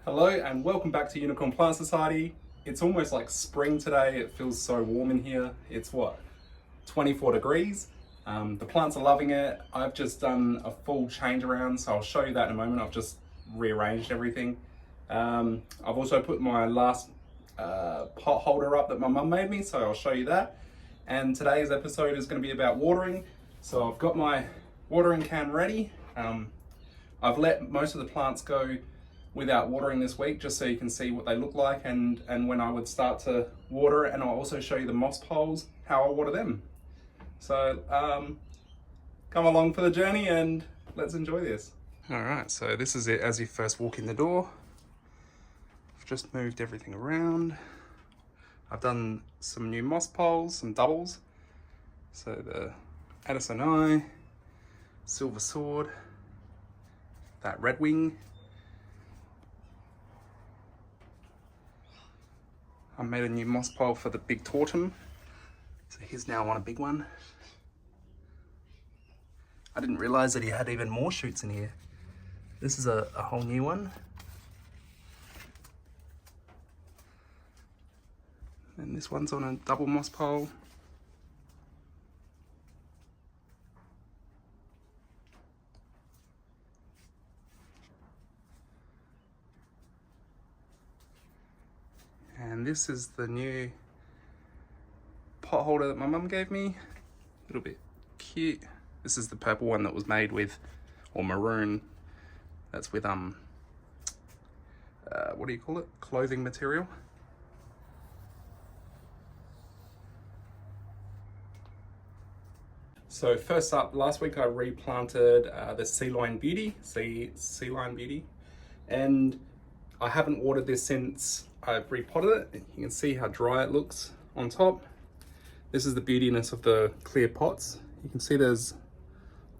Hello and welcome back to Unicorn Plant Society. It's almost like spring today. It feels so warm in here. It's 24 degrees. The plants are loving it. I've just done a full change around, so I'll show you that in a moment. I've just rearranged everything. I've also put my last pot holder up that my mum made me, so I'll show you that. And today's episode is going to be about watering. So I've got my watering can ready. I've let most of the plants go without watering this week, just so you can see what they look like and when I would start to water it. And I'll also show you the moss poles, how I water them. So come along for the journey and let's enjoy this. All right, so this is it as you first walk in the door. I've just moved everything around. I've done some new moss poles, some doubles. So the Addison Eye, Silver Sword, that Red Wing. I made a new moss pole for the big Tortum. So he's now on a big one. I didn't realize that he had even more shoots in here. This is a whole new one. And this one's on a double moss pole. And this is the new pot holder that my mum gave me. A little bit cute. This is the purple one that was made with, or maroon, that's with, what do you call it? Clothing material. So first up, last week I replanted the Sea Lion Beauty, and I haven't watered this since I've repotted it. You can see how dry it looks on top. This is the beautiness of the clear pots. You can see there's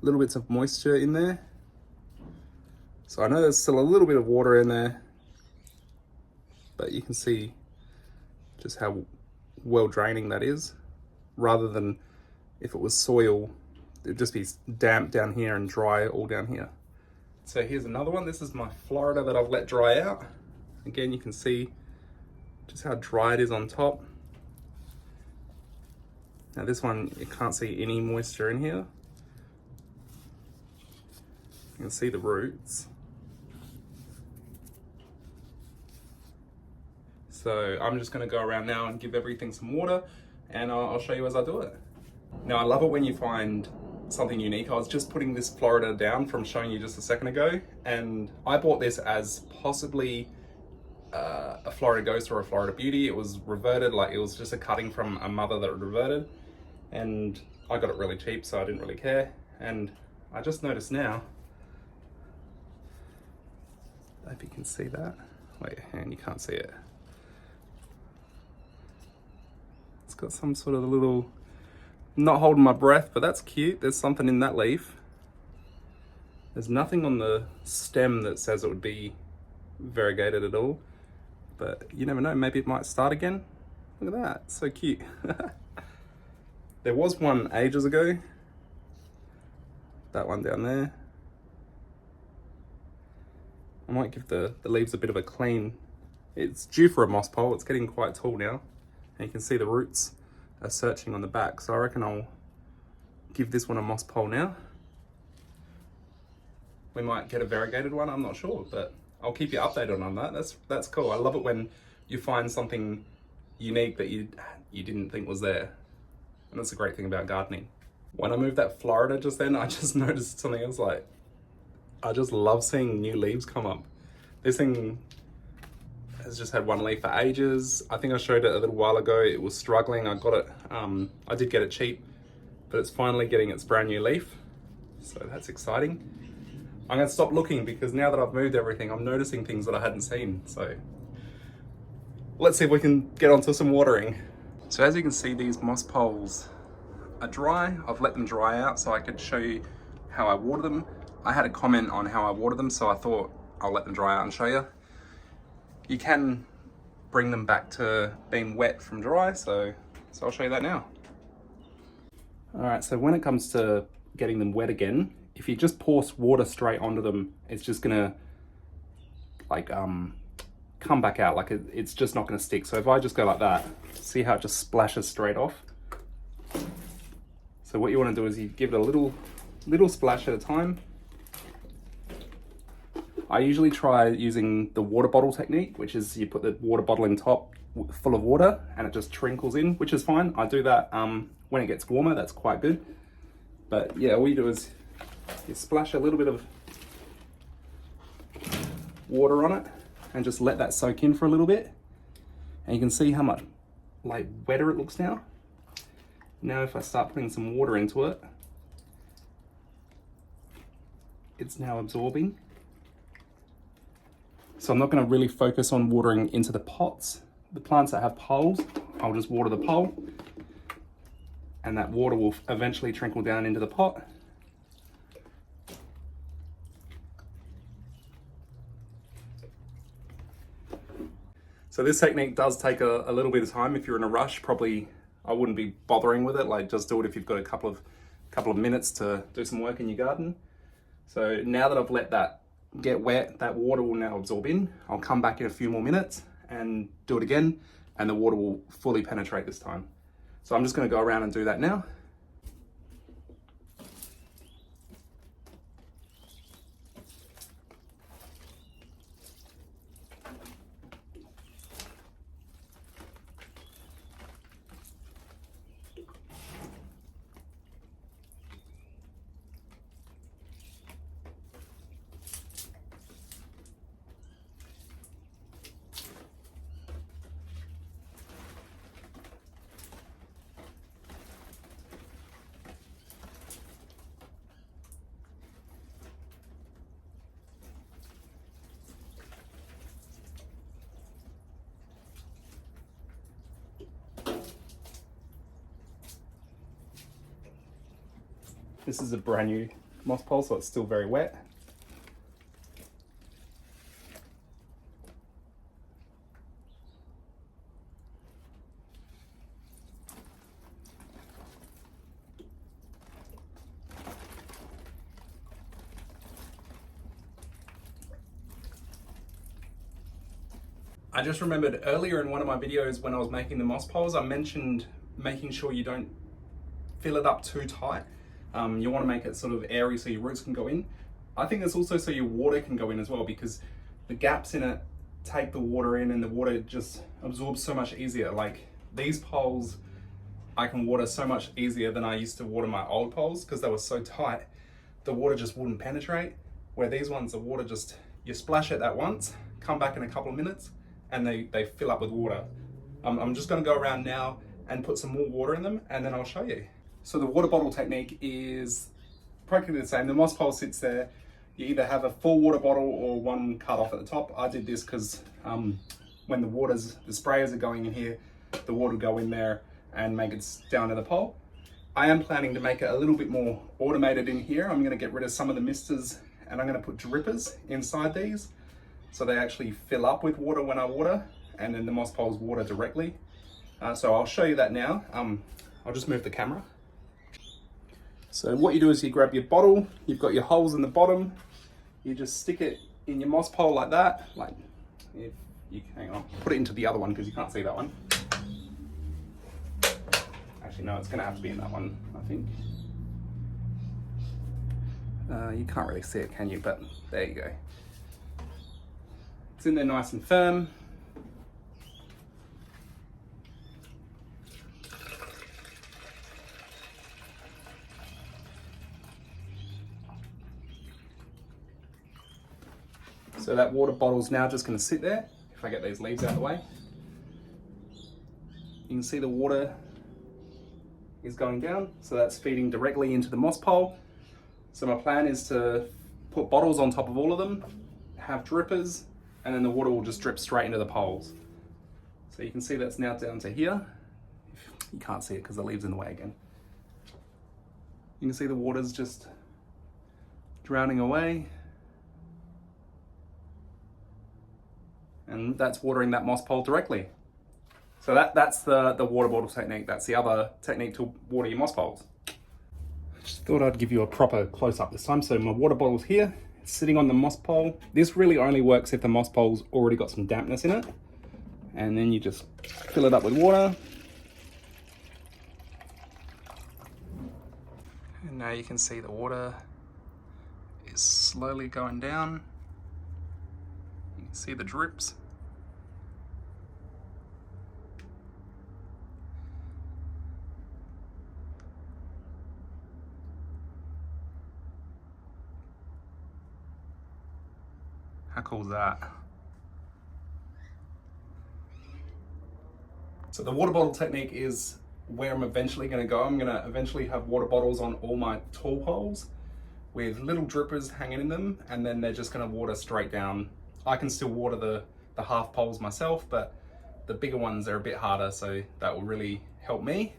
little bits of moisture in there. So I know there's still a little bit of water in there, but you can see just how well draining that is. Rather than if it was soil, it'd just be damp down here and dry all down here. So here's another one. This is my Florida that I've let dry out. Again, you can see just how dry it is on top. Now this one, you can't see any moisture in here. You can see the roots. So I'm just gonna go around now and give everything some water, and I'll show you as I do it. Now I love it when you find something unique. I was just putting this Florida down from showing you just a second ago, and I bought this as possibly a Florida Ghost or a Florida Beauty. It was reverted, like it was just a cutting from a mother that reverted, and I got it really cheap, so I didn't really care. And I just noticed now, I hope you can see that. Wait, and you can't see it. It's got some sort of a little, I'm not holding my breath, but that's cute. There's something in that leaf. There's nothing on the stem that says it would be variegated at all, but you never know, maybe it might start again. Look at that, so cute. There was one ages ago, that one down there. I might give the leaves a bit of a clean. It's due for a moss pole. It's getting quite tall now, and you can see the roots are searching on the back, so I reckon I'll give this one a moss pole now. We might get a variegated one, I'm not sure, but I'll keep you updated on that. That's cool. I love it when you find something unique that you didn't think was there. And that's a great thing about gardening. When I moved that Florida just then, I just noticed something else. Like, I just love seeing new leaves come up. This thing has just had one leaf for ages. I think I showed it a little while ago. It was struggling. I got it, I did get it cheap, but it's finally getting its brand new leaf. So that's exciting. I'm gonna stop looking because now that I've moved everything, I'm noticing things that I hadn't seen. So let's see if we can get onto some watering. So as you can see, these moss poles are dry. I've let them dry out so I could show you how I water them. I had a comment on how I water them, so I thought I'll let them dry out and show you. You can bring them back to being wet from dry, so I'll show you that now. All right, so when it comes to getting them wet again, if you just pour water straight onto them, it's just gonna like come back out. Like it's just not going to stick. So if I just go like that, see how it just splashes straight off? So what you want to do is you give it a little splash at a time. I usually try using the water bottle technique, which is you put the water bottle in top full of water and it just trickles in, which is fine. I do that when it gets warmer, that's quite good. But yeah, all you do is you splash a little bit of water on it and just let that soak in for a little bit. And you can see how much like wetter it looks now. Now if I start putting some water into it, it's now absorbing. So I'm not going to really focus on watering into the pots. The plants that have poles, I'll just water the pole and that water will eventually trickle down into the pot. So this technique does take a little bit of time. If you're in a rush, probably I wouldn't be bothering with it. Like just do it if you've got a couple of minutes to do some work in your garden. So now that I've let that get wet, that water will now absorb in. I'll come back in a few more minutes and do it again, and the water will fully penetrate this time. So I'm just going to go around and do that now. This is a brand new moss pole, so it's still very wet. I just remembered earlier in one of my videos when I was making the moss poles, I mentioned making sure you don't fill it up too tight. You want to make it sort of airy so your roots can go in. I think it's also so your water can go in as well, because the gaps in it take the water in and the water just absorbs so much easier. Like these poles, I can water so much easier than I used to water my old poles because they were so tight. The water just wouldn't penetrate. Where these ones, the water just, you splash it that once, come back in a couple of minutes, and they fill up with water. I'm just going to go around now and put some more water in them, and then I'll show you. So the water bottle technique is practically the same. The moss pole sits there. You either have a full water bottle or one cut off at the top. I did this because when the sprayers are going in here, the water will go in there and make it down to the pole. I am planning to make it a little bit more automated in here. I'm going to get rid of some of the misters and I'm going to put drippers inside these so they actually fill up with water when I water, and then the moss poles water directly. So I'll show you that now. I'll just move the camera. So what you do is you grab your bottle, you've got your holes in the bottom, you just stick it in your moss pole like that, like, if you, hang on, put it into the other one because you can't see that one. Actually no, it's gonna have to be in that one, I think. You can't really see it, can you? But there you go. It's in there nice and firm. So that water bottle's now just going to sit there. If I get these leaves out of the way, you can see the water is going down. So that's feeding directly into the moss pole. So my plan is to put bottles on top of all of them, have drippers, and then the water will just drip straight into the poles. So you can see that's now down to here. You can't see it because the leaves in the way again. You can see the water's just drowning away. And that's watering that moss pole directly. So that's the water bottle technique. That's the other technique to water your moss poles. I just thought I'd give you a proper close-up this time. So my water bottle's here. sitting on the moss pole. This really only works if the moss pole's already got some dampness in it. And then you just fill it up with water. And now you can see the water is slowly going down. You can see the drips. How cool is that? So the water bottle technique is where I'm eventually going to go. I'm going to eventually have water bottles on all my tall poles with little drippers hanging in them, and then they're just going to water straight down. I can still water the half poles myself, but the bigger ones are a bit harder, so that will really help me.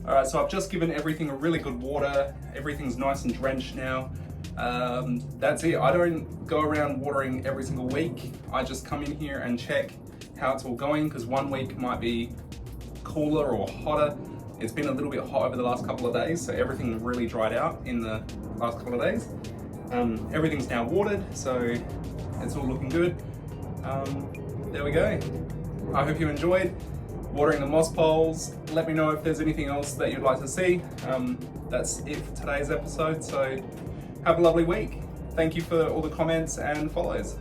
All right, so I've just given everything a really good water. Everything's nice and drenched now. That's it. I don't go around watering every single week. I just come in here and check how it's all going, because one week might be cooler or hotter. It's been a little bit hot over the last couple of days, so everything really dried out in the last couple of days. Everything's now watered, so it's all looking good. There we go. I hope you enjoyed watering the moss poles. Let me know if there's anything else that you'd like to see. That's it for today's episode, so have a lovely week. Thank you for all the comments and follows.